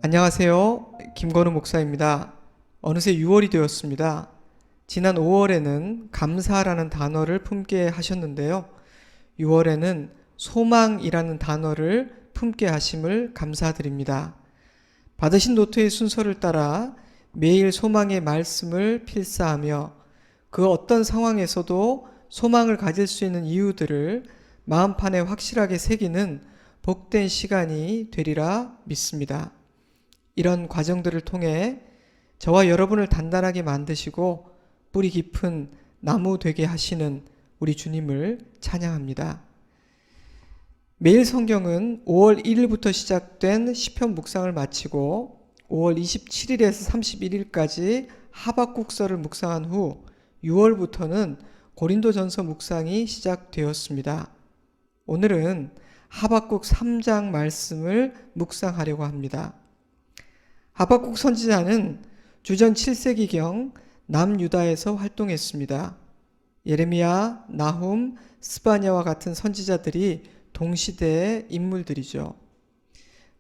안녕하세요. 김건우 목사입니다. 어느새 6월이 되었습니다. 지난 5월에는 감사라는 단어를 품게 하셨는데요. 6월에는 소망이라는 단어를 품게 하심을 감사드립니다. 받으신 노트의 순서를 따라 매일 소망의 말씀을 필사하며 그 어떤 상황에서도 소망을 가질 수 있는 이유들을 마음판에 확실하게 새기는 복된 시간이 되리라 믿습니다. 이런 과정들을 통해 저와 여러분을 단단하게 만드시고 뿌리 깊은 나무 되게 하시는 우리 주님을 찬양합니다. 매일 성경은 5월 1일부터 시작된 시편 묵상을 마치고 5월 27일에서 31일까지 하박국서를 묵상한 후 6월부터는 고린도전서 묵상이 시작되었습니다. 오늘은 하박국 3장 말씀을 묵상하려고 합니다. 하박국 선지자는 주전 7세기경 남유다에서 활동했습니다. 예레미야, 나훔, 스바냐와 같은 선지자들이 동시대의 인물들이죠.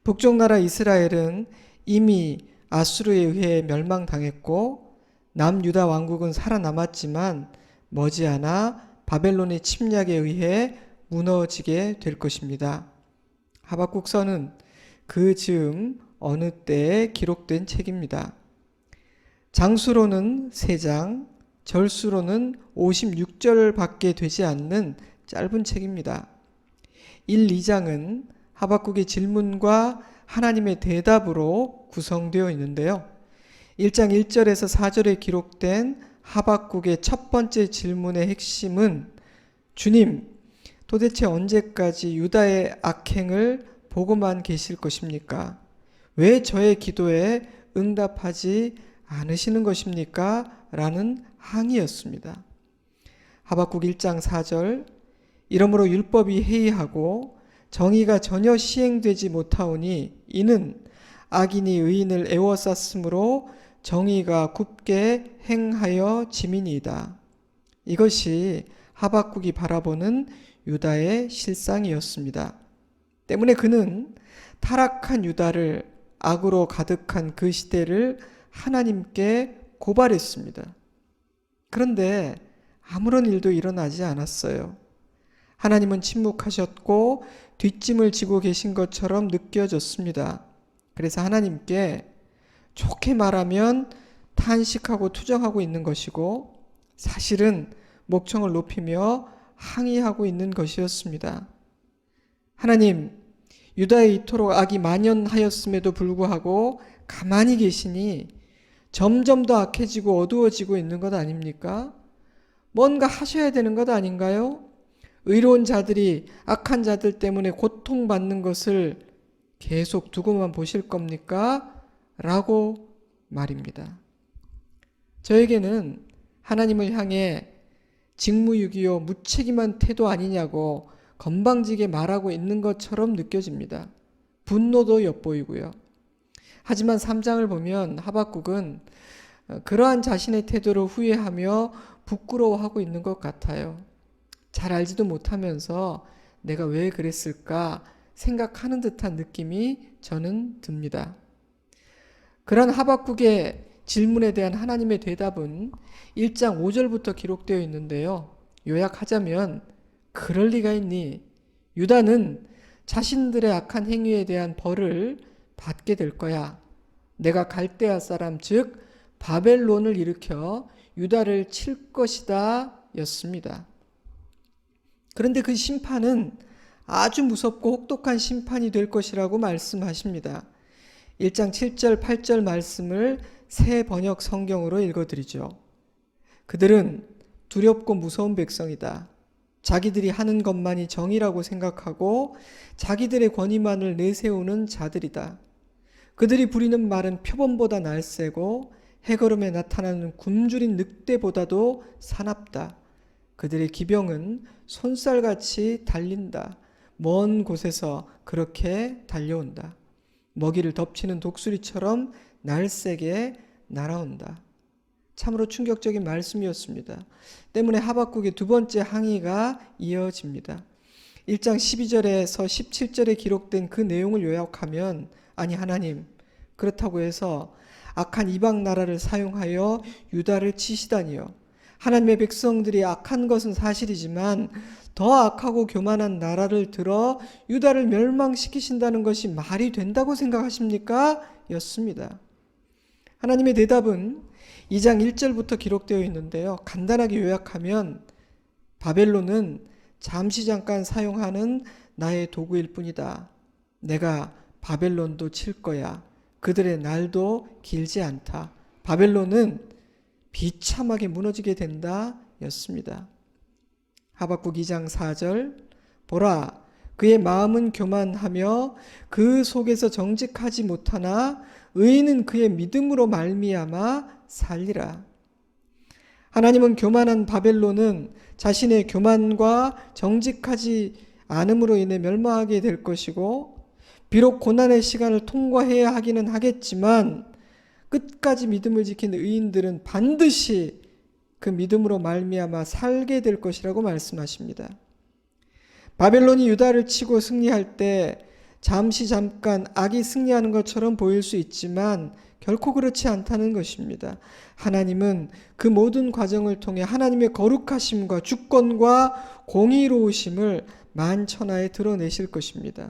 북쪽 나라 이스라엘은 이미 아수르에 의해 멸망당했고 남유다 왕국은 살아남았지만 머지않아 바벨론의 침략에 의해 무너지게 될 것입니다. 하박국서는 그 즈음 어느 때에 기록된 책입니다. 장수로는 3장, 절수로는 56절밖에 되지 않는 짧은 책입니다. 1, 2장은 하박국의 질문과 하나님의 대답으로 구성되어 있는데요. 1장 1절에서 4절에 기록된 하박국의 첫 번째 질문의 핵심은 주님, 도대체 언제까지 유다의 악행을 보고만 계실 것입니까? 왜 저의 기도에 응답하지 않으시는 것입니까? 라는 항의였습니다. 하박국 1장 4절 이러므로 율법이 해이하고 정의가 전혀 시행되지 못하오니 이는 악인이 의인을 애워쌌으므로 정의가 굽게 행하여 지민이다. 이것이 하박국이 바라보는 유다의 실상이었습니다. 때문에 그는 타락한 유다를 악으로 가득한 그 시대를 하나님께 고발했습니다. 그런데 아무런 일도 일어나지 않았어요. 하나님은 침묵하셨고 뒷짐을 지고 계신 것처럼 느껴졌습니다. 그래서 하나님께 좋게 말하면 탄식하고 투정하고 있는 것이고 사실은 목청을 높이며 항의하고 있는 것이었습니다. 하나님, 유다에 이토록 악이 만연하였음에도 불구하고 가만히 계시니 점점 더 악해지고 어두워지고 있는 것 아닙니까? 뭔가 하셔야 되는 것 아닌가요? 의로운 자들이 악한 자들 때문에 고통받는 것을 계속 두고만 보실 겁니까? 라고 말입니다. 저에게는 하나님을 향해 직무유기요 무책임한 태도 아니냐고 건방지게 말하고 있는 것처럼 느껴집니다. 분노도 엿보이고요. 하지만 3장을 보면 하박국은 그러한 자신의 태도를 후회하며 부끄러워하고 있는 것 같아요. 잘 알지도 못하면서 내가 왜 그랬을까 생각하는 듯한 느낌이 저는 듭니다. 그런 하박국의 질문에 대한 하나님의 대답은 1장 5절부터 기록되어 있는데요. 요약하자면 그럴 리가 있니? 유다는 자신들의 악한 행위에 대한 벌을 받게 될 거야. 내가 갈대아 사람 즉 바벨론을 일으켜 유다를 칠 것이다 였습니다. 그런데 그 심판은 아주 무섭고 혹독한 심판이 될 것이라고 말씀하십니다. 1장 7절 8절 말씀을 새 번역 성경으로 읽어드리죠. 그들은 두렵고 무서운 백성이다. 자기들이 하는 것만이 정의라고 생각하고 자기들의 권위만을 내세우는 자들이다. 그들이 부리는 말은 표범보다 날쌔고 해걸음에 나타나는 굶주린 늑대보다도 사납다. 그들의 기병은 손살같이 달린다. 먼 곳에서 그렇게 달려온다. 먹이를 덮치는 독수리처럼 날쌔게 날아온다. 참으로 충격적인 말씀이었습니다. 때문에 하박국의 두 번째 항의가 이어집니다. 1장 12절에서 17절에 기록된 그 내용을 요약하면 아니 하나님 그렇다고 해서 악한 이방 나라를 사용하여 유다를 치시다니요. 하나님의 백성들이 악한 것은 사실이지만 더 악하고 교만한 나라를 들어 유다를 멸망시키신다는 것이 말이 된다고 생각하십니까? 였습니다. 하나님의 대답은 2장 1절부터 기록되어 있는데요. 간단하게 요약하면 바벨론은 잠시 잠깐 사용하는 나의 도구일 뿐이다. 내가 바벨론도 칠 거야. 그들의 날도 길지 않다. 바벨론은 비참하게 무너지게 된다 였습니다. 하박국 2장 4절 보라 그의 마음은 교만하며 그 속에서 정직하지 못하나 의인은 그의 믿음으로 말미암아 살리라. 하나님은 교만한 바벨론은 자신의 교만과 정직하지 않음으로 인해 멸망하게 될 것이고 비록 고난의 시간을 통과해야 하기는 하겠지만 끝까지 믿음을 지킨 의인들은 반드시 그 믿음으로 말미암아 살게 될 것이라고 말씀하십니다. 바벨론이 유다를 치고 승리할 때 잠시 잠깐 악이 승리하는 것처럼 보일 수 있지만 결코 그렇지 않다는 것입니다. 하나님은 그 모든 과정을 통해 하나님의 거룩하심과 주권과 공의로우심을 만천하에 드러내실 것입니다.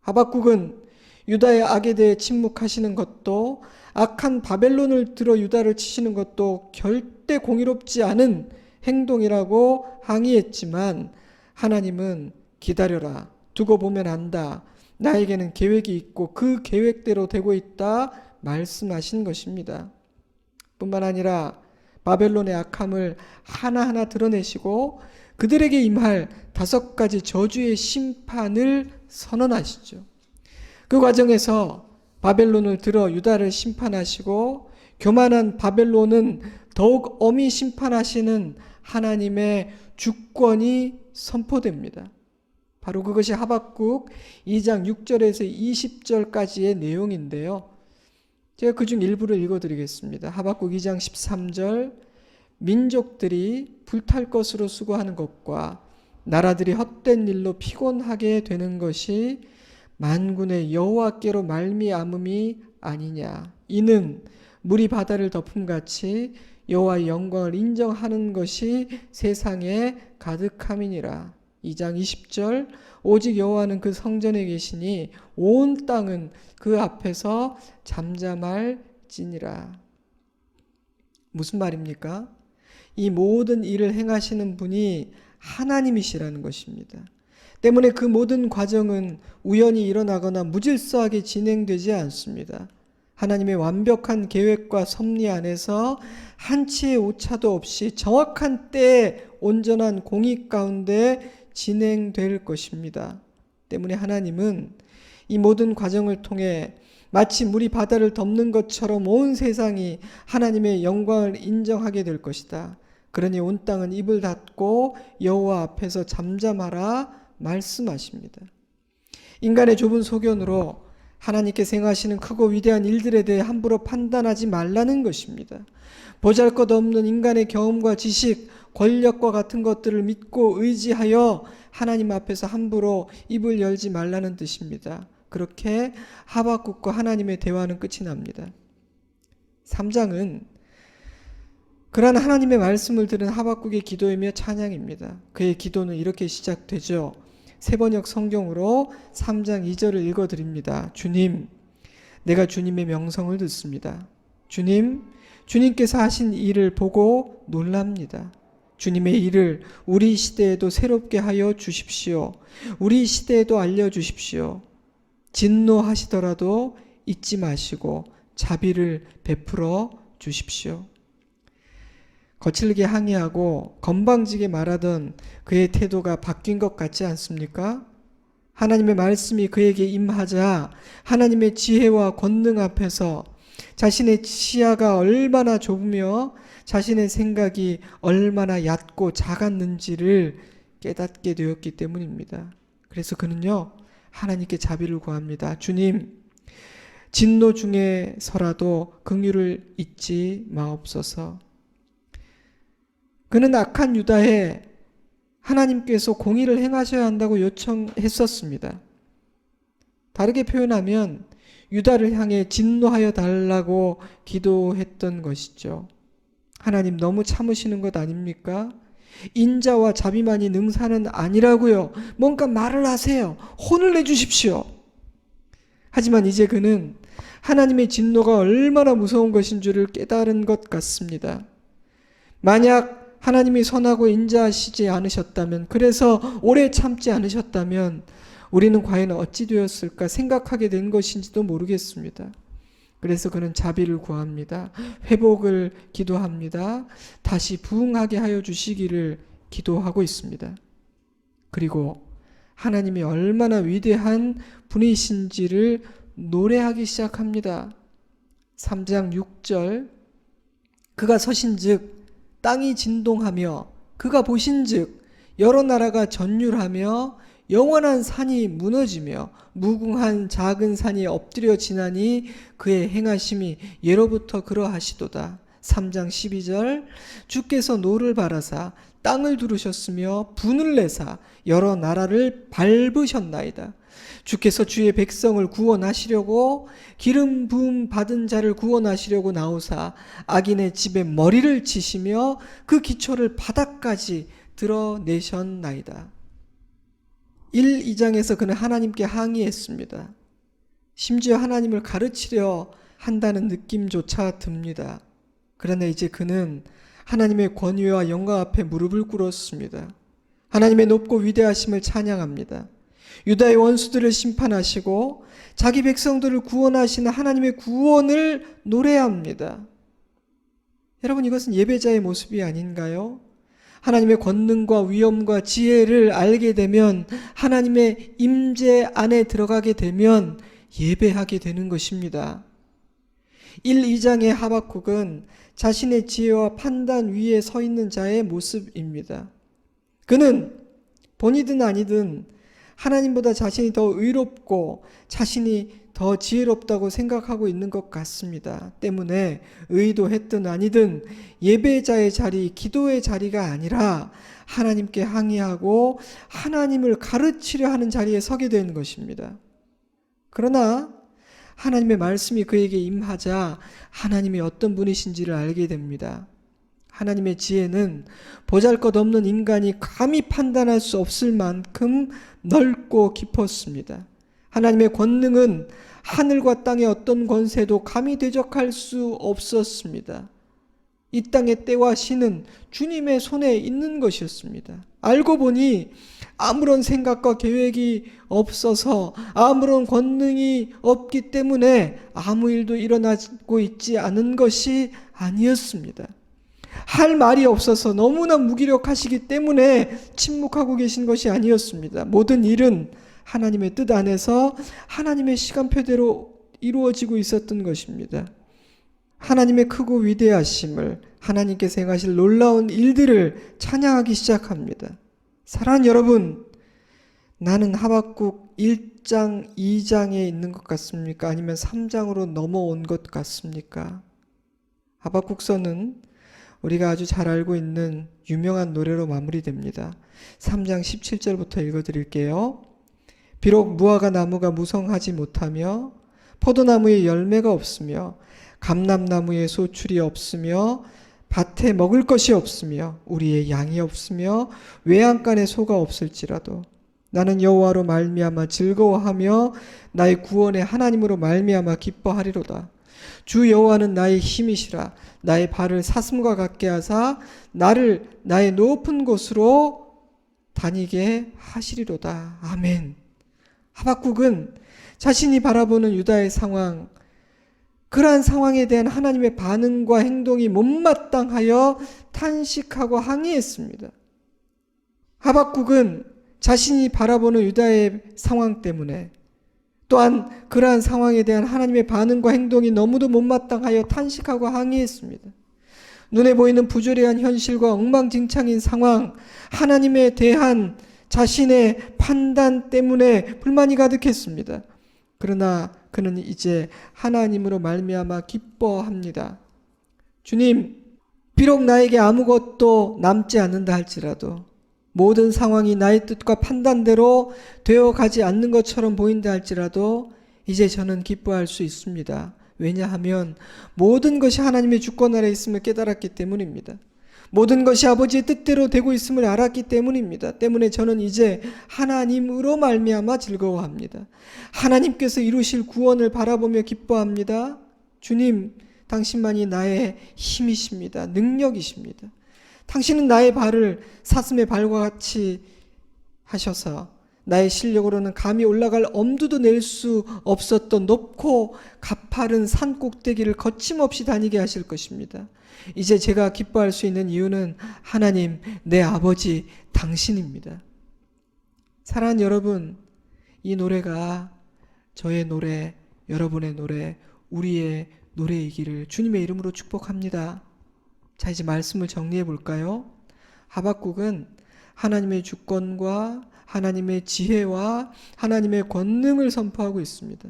하박국은 유다의 악에 대해 침묵하시는 것도 악한 바벨론을 들어 유다를 치시는 것도 절대 공의롭지 않은 행동이라고 항의했지만 하나님은 기다려라. 두고 보면 안다. 나에게는 계획이 있고 그 계획대로 되고 있다. 말씀하신 것입니다. 뿐만 아니라 바벨론의 악함을 하나하나 드러내시고 그들에게 임할 5가지 저주의 심판을 선언하시죠. 그 과정에서 바벨론을 들어 유다를 심판하시고 교만한 바벨론은 더욱 엄히 심판하시는 하나님의 주권이 선포됩니다. 바로 그것이 하박국 2장 6절에서 20절까지의 내용인데요. 제가 그중 일부를 읽어드리겠습니다. 하박국 2장 13절 민족들이 불탈 것으로 수고하는 것과 나라들이 헛된 일로 피곤하게 되는 것이 만군의 여호와께로 말미암음이 아니냐. 이는 물이 바다를 덮음같이 여호와의 영광을 인정하는 것이 세상에 가득함이니라. 2장 20절 오직 여호와는 그 성전에 계시니 온 땅은 그 앞에서 잠잠할지니라. 무슨 말입니까? 이 모든 일을 행하시는 분이 하나님이시라는 것입니다. 때문에 그 모든 과정은 우연히 일어나거나 무질서하게 진행되지 않습니다. 하나님의 완벽한 계획과 섭리 안에서 한치의 오차도 없이 정확한 때에 온전한 공의 가운데 진행될 것입니다. 때문에 하나님은 이 모든 과정을 통해 마치 물이 바다를 덮는 것처럼 온 세상이 하나님의 영광을 인정하게 될 것이다. 그러니 온 땅은 입을 닫고 여호와 앞에서 잠잠하라 말씀하십니다. 인간의 좁은 소견으로 하나님께서 행하시는 크고 위대한 일들에 대해 함부로 판단하지 말라는 것입니다. 보잘것없는 인간의 경험과 지식, 권력과 같은 것들을 믿고 의지하여 하나님 앞에서 함부로 입을 열지 말라는 뜻입니다. 그렇게 하박국과 하나님의 대화는 끝이 납니다. 3장은 그러한 하나님의 말씀을 들은 하박국의 기도이며 찬양입니다. 그의 기도는 이렇게 시작되죠. 세번역 성경으로 3장 2절을 읽어드립니다. 주님, 내가 주님의 명성을 듣습니다. 주님, 주님께서 하신 일을 보고 놀랍니다. 주님의 일을 우리 시대에도 새롭게 하여 주십시오. 우리 시대에도 알려주십시오. 진노하시더라도 잊지 마시고 자비를 베풀어 주십시오. 거칠게 항의하고 건방지게 말하던 그의 태도가 바뀐 것 같지 않습니까? 하나님의 말씀이 그에게 임하자 하나님의 지혜와 권능 앞에서 자신의 시야가 얼마나 좁으며 자신의 생각이 얼마나 얕고 작았는지를 깨닫게 되었기 때문입니다. 그래서 그는요, 하나님께 자비를 구합니다. 주님, 진노 중에서라도 긍휼을 잊지 마옵소서. 그는 악한 유다에 하나님께서 공의를 행하셔야 한다고 요청했었습니다. 다르게 표현하면 유다를 향해 진노하여 달라고 기도했던 것이죠. 하나님 너무 참으시는 것 아닙니까? 인자와 자비만이 능사는 아니라고요. 뭔가 말을 하세요. 혼을 내주십시오. 하지만 이제 그는 하나님의 진노가 얼마나 무서운 것인 줄을 깨달은 것 같습니다. 만약 하나님이 선하고 인자하시지 않으셨다면, 그래서 오래 참지 않으셨다면 우리는 과연 어찌 되었을까 생각하게 된 것인지도 모르겠습니다. 그래서 그는 자비를 구합니다. 회복을 기도합니다. 다시 부흥하게 하여 주시기를 기도하고 있습니다. 그리고 하나님이 얼마나 위대한 분이신지를 노래하기 시작합니다. 3장 6절 그가 서신즉 땅이 진동하며 그가 보신즉 여러 나라가 전율하며 영원한 산이 무너지며 무궁한 작은 산이 엎드려 지나니 그의 행하심이 예로부터 그러하시도다. 3장 12절 주께서 노를 바라사 땅을 두르셨으며 분을 내사 여러 나라를 밟으셨나이다. 주께서 주의 백성을 구원하시려고 기름 부음 받은 자를 구원하시려고 나오사 악인의 집에 머리를 치시며 그 기초를 바닥까지 드러내셨나이다. 1, 2장에서 그는 하나님께 항의했습니다. 심지어 하나님을 가르치려 한다는 느낌조차 듭니다. 그러나 이제 그는 하나님의 권위와 영광 앞에 무릎을 꿇었습니다. 하나님의 높고 위대하심을 찬양합니다. 유다의 원수들을 심판하시고 자기 백성들을 구원하시는 하나님의 구원을 노래합니다. 여러분, 이것은 예배자의 모습이 아닌가요? 하나님의 권능과 위엄과 지혜를 알게 되면, 하나님의 임재 안에 들어가게 되면 예배하게 되는 것입니다. 1, 2장의 하박국은 자신의 지혜와 판단 위에 서 있는 자의 모습입니다. 그는 본이든 아니든 하나님보다 자신이 더 의롭고 자신이 더 지혜롭다고 생각하고 있는 것 같습니다. 때문에 의도했든 아니든 예배자의 자리, 기도의 자리가 아니라 하나님께 항의하고 하나님을 가르치려 하는 자리에 서게 되는 것입니다. 그러나 하나님의 말씀이 그에게 임하자 하나님이 어떤 분이신지를 알게 됩니다. 하나님의 지혜는 보잘것없는 인간이 감히 판단할 수 없을 만큼 넓고 깊었습니다. 하나님의 권능은 하늘과 땅의 어떤 권세도 감히 대적할 수 없었습니다. 이 땅의 때와 시는 주님의 손에 있는 것이었습니다. 알고 보니 아무런 생각과 계획이 없어서, 아무런 권능이 없기 때문에 아무 일도 일어나고 있지 않은 것이 아니었습니다. 할 말이 없어서 너무나 무기력하시기 때문에 침묵하고 계신 것이 아니었습니다. 모든 일은 하나님의 뜻 안에서 하나님의 시간표대로 이루어지고 있었던 것입니다. 하나님의 크고 위대하심을, 하나님께서 행하실 놀라운 일들을 찬양하기 시작합니다. 사랑하는 여러분, 나는 하박국 1장, 2장에 있는 것 같습니까? 아니면 3장으로 넘어온 것 같습니까? 하박국서는 우리가 아주 잘 알고 있는 유명한 노래로 마무리됩니다. 3장 17절부터 읽어드릴게요. 비록 무화과 나무가 무성하지 못하며 포도나무에 열매가 없으며 감람나무에 소출이 없으며 밭에 먹을 것이 없으며 우리의 양이 없으며 외양간에 소가 없을지라도 나는 여호와로 말미암아 즐거워하며 나의 구원의 하나님으로 말미암아 기뻐하리로다. 주 여호와는 나의 힘이시라. 나의 발을 사슴과 같게 하사 나를 나의 높은 곳으로 다니게 하시리로다. 아멘. 하박국은 자신이 바라보는 유다의 상황, 그러한 상황에 대한 하나님의 반응과 행동이 못마땅하여 탄식하고 항의했습니다. 하박국은 자신이 바라보는 유다의 상황 때문에, 또한 그러한 상황에 대한 하나님의 반응과 행동이 너무도 못마땅하여 탄식하고 항의했습니다. 눈에 보이는 부조리한 현실과 엉망진창인 상황, 하나님에 대한 자신의 판단 때문에 불만이 가득했습니다. 그러나 그는 이제 하나님으로 말미암아 기뻐합니다. 주님, 비록 나에게 아무것도 남지 않는다 할지라도, 모든 상황이 나의 뜻과 판단대로 되어가지 않는 것처럼 보인다 할지라도 이제 저는 기뻐할 수 있습니다. 왜냐하면 모든 것이 하나님의 주권 아래 있음을 깨달았기 때문입니다. 모든 것이 아버지의 뜻대로 되고 있음을 알았기 때문입니다. 때문에 저는 이제 하나님으로 말미암아 즐거워합니다. 하나님께서 이루실 구원을 바라보며 기뻐합니다. 주님, 당신만이 나의 힘이십니다. 능력이십니다. 당신은 나의 발을 사슴의 발과 같이 하셔서 나의 실력으로는 감히 올라갈 엄두도 낼 수 없었던 높고 가파른 산 꼭대기를 거침없이 다니게 하실 것입니다. 이제 제가 기뻐할 수 있는 이유는 하나님, 내 아버지, 당신입니다. 사랑하는 여러분, 이 노래가 저의 노래, 여러분의 노래, 우리의 노래이기를 주님의 이름으로 축복합니다. 자, 이제 말씀을 정리해 볼까요? 하박국은 하나님의 주권과 하나님의 지혜와 하나님의 권능을 선포하고 있습니다.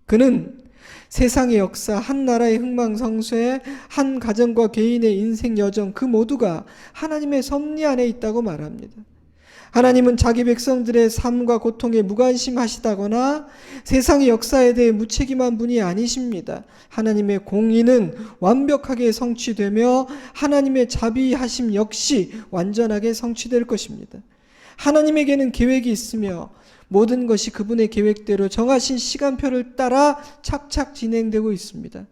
그는 세상의 역사, 한 나라의 흥망성쇠, 한 가정과 개인의 인생 여정, 그 모두가 하나님의 섭리 안에 있다고 말합니다. 하나님은 자기 백성들의 삶과 고통에 무관심하시다거나 세상의 역사에 대해 무책임한 분이 아니십니다. 하나님의 공의는 완벽하게 성취되며 하나님의 자비하심 역시 완전하게 성취될 것입니다. 하나님에게는 계획이 있으며 모든 것이 그분의 계획대로 정하신 시간표를 따라 착착 진행되고 있습니다.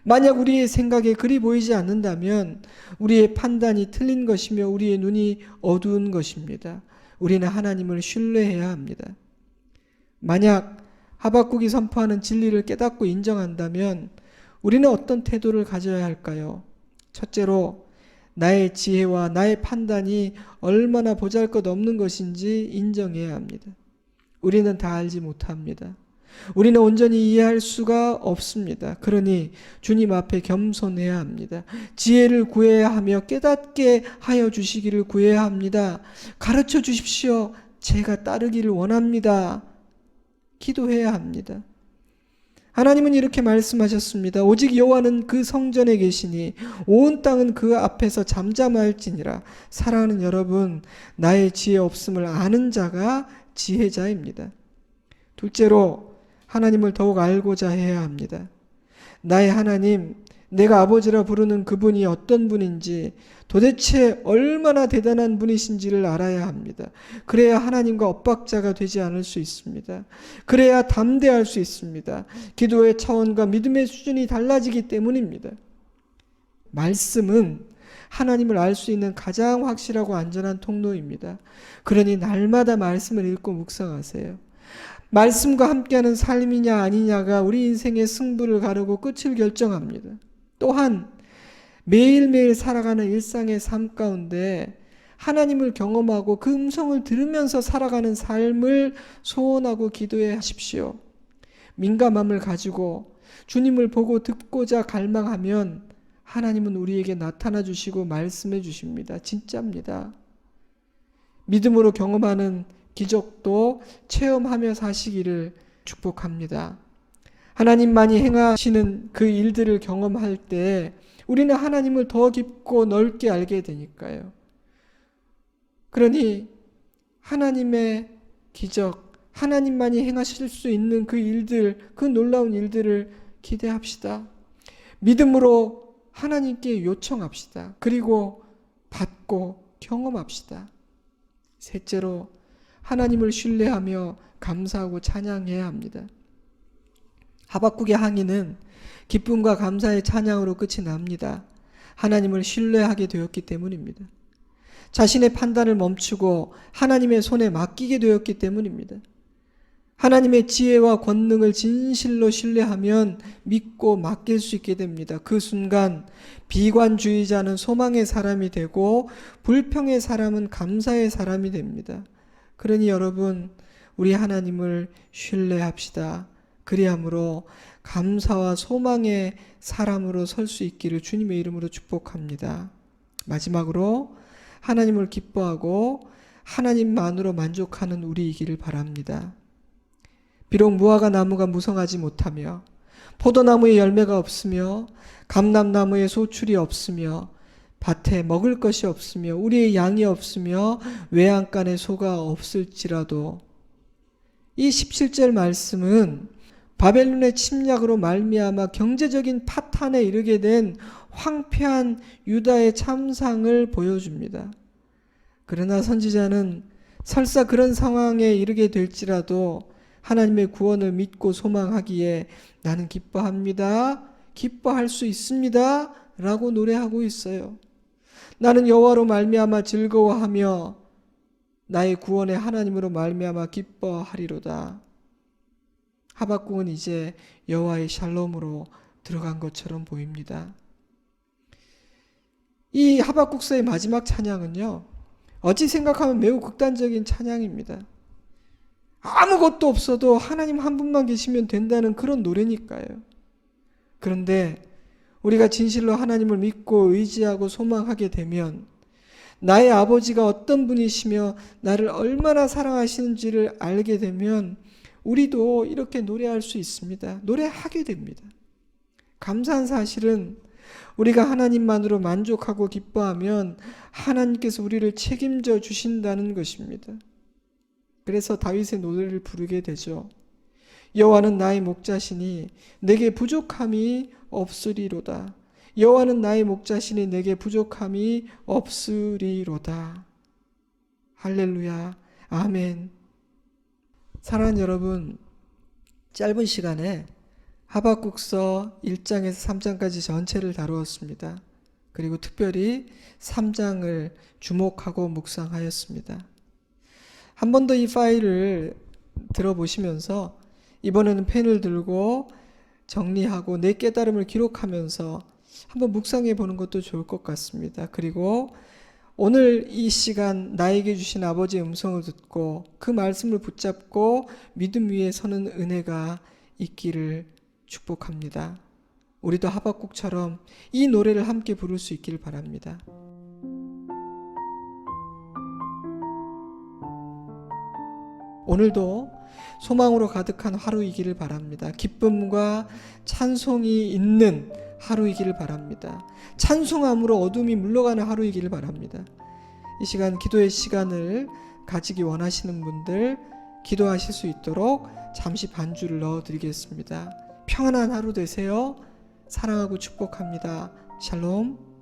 만약 우리의 생각에 그리 보이지 않는다면 우리의 판단이 틀린 것이며 우리의 눈이 어두운 것입니다. 우리는 하나님을 신뢰해야 합니다. 만약 하박국이 선포하는 진리를 깨닫고 인정한다면 우리는 어떤 태도를 가져야 할까요? 첫째로 나의 지혜와 나의 판단이 얼마나 보잘것없는 것인지 인정해야 합니다. 우리는 다 알지 못합니다. 우리는 온전히 이해할 수가 없습니다. 그러니 주님 앞에 겸손해야 합니다. 지혜를 구해야 하며 깨닫게 하여 주시기를 구해야 합니다. 가르쳐 주십시오. 제가 따르기를 원합니다. 기도해야 합니다. 하나님은 이렇게 말씀하셨습니다. 오직 여호와는 그 성전에 계시니 온 땅은 그 앞에서 잠잠할지니라. 사랑하는 여러분, 나의 지혜 없음을 아는 자가 지혜자입니다. 둘째로 하나님을 더욱 알고자 해야 합니다. 나의 하나님, 내가 아버지라 부르는 그분이 어떤 분인지, 도대체 얼마나 대단한 분이신지를 알아야 합니다. 그래야 하나님과 엇박자가 되지 않을 수 있습니다. 그래야 담대할 수 있습니다. 기도의 차원과 믿음의 수준이 달라지기 때문입니다. 말씀은 하나님을 알 수 있는 가장 확실하고 안전한 통로입니다. 그러니 날마다 말씀을 읽고 묵상하세요. 말씀과 함께하는 삶이냐 아니냐가 우리 인생의 승부를 가르고 끝을 결정합니다. 또한 매일매일 살아가는 일상의 삶 가운데 하나님을 경험하고 그 음성을 들으면서 살아가는 삶을 소원하고 기도해 하십시오. 민감함을 가지고 주님을 보고 듣고자 갈망하면 하나님은 우리에게 나타나 주시고 말씀해 주십니다. 진짜입니다. 믿음으로 경험하는 기적도 체험하며 사시기를 축복합니다. 하나님만이 행하시는 그 일들을 경험할 때 우리는 하나님을 더 깊고 넓게 알게 되니까요. 그러니 하나님의 기적, 하나님만이 행하실 수 있는 그 일들, 그 놀라운 일들을 기대합시다. 믿음으로 하나님께 요청합시다. 그리고 받고 경험합시다. 셋째로 하나님을 신뢰하며 감사하고 찬양해야 합니다. 하박국의 항의는 기쁨과 감사의 찬양으로 끝이 납니다. 하나님을 신뢰하게 되었기 때문입니다. 자신의 판단을 멈추고 하나님의 손에 맡기게 되었기 때문입니다. 하나님의 지혜와 권능을 진실로 신뢰하면 믿고 맡길 수 있게 됩니다. 그 순간 비관주의자는 소망의 사람이 되고 불평의 사람은 감사의 사람이 됩니다. 그러니 여러분, 우리 하나님을 신뢰합시다. 그리함으로 감사와 소망의 사람으로 설 수 있기를 주님의 이름으로 축복합니다. 마지막으로 하나님을 기뻐하고 하나님만으로 만족하는 우리이기를 바랍니다. 비록 무화과 나무가 무성하지 못하며 포도나무에 열매가 없으며 감람나무에 소출이 없으며 밭에 먹을 것이 없으며 우리의 양이 없으며 외양간에 소가 없을지라도 이 17절 말씀은 바벨론의 침략으로 말미암아 경제적인 파탄에 이르게 된 황폐한 유다의 참상을 보여줍니다. 그러나 선지자는 설사 그런 상황에 이르게 될지라도 하나님의 구원을 믿고 소망하기에 나는 기뻐합니다. 기뻐할 수 있습니다. 라고 노래하고 있어요. 나는 여호와로 말미암아 즐거워하며 나의 구원의 하나님으로 말미암아 기뻐하리로다. 하박국은 이제 여호와의 샬롬으로 들어간 것처럼 보입니다. 이 하박국서의 마지막 찬양은요, 어찌 생각하면 매우 극단적인 찬양입니다. 아무것도 없어도 하나님 한 분만 계시면 된다는 그런 노래니까요. 그런데 우리가 진실로 하나님을 믿고 의지하고 소망하게 되면 나의 아버지가 어떤 분이시며 나를 얼마나 사랑하시는지를 알게 되면 우리도 이렇게 노래할 수 있습니다. 노래하게 됩니다. 감사한 사실은 우리가 하나님만으로 만족하고 기뻐하면 하나님께서 우리를 책임져 주신다는 것입니다. 그래서 다윗의 노래를 부르게 되죠. 여호와는 나의 목자시니 내게 부족함이 없으리로다. 여호와는 나의 목자시니 내게 부족함이 없으리로다. 할렐루야. 아멘. 사랑하는 여러분, 짧은 시간에 하박국서 1장에서 3장까지 전체를 다루었습니다. 그리고 특별히 3장을 주목하고 묵상하였습니다. 한 번 더 이 파일을 들어보시면서 이번에는 펜을 들고 정리하고 내 깨달음을 기록하면서 한번 묵상해 보는 것도 좋을 것 같습니다. 그리고 오늘 이 시간 나에게 주신 아버지의 음성을 듣고 그 말씀을 붙잡고 믿음 위에 서는 은혜가 있기를 축복합니다. 우리도 하박국처럼 이 노래를 함께 부를 수 있기를 바랍니다. 오늘도 소망으로 가득한 하루이기를 바랍니다. 기쁨과 찬송이 있는 하루이기를 바랍니다. 찬송함으로 어둠이 물러가는 하루이기를 바랍니다. 이 시간 기도의 시간을 가지기 원하시는 분들 기도하실 수 있도록 잠시 반주를 넣어드리겠습니다. 평안한 하루 되세요. 사랑하고 축복합니다. 샬롬.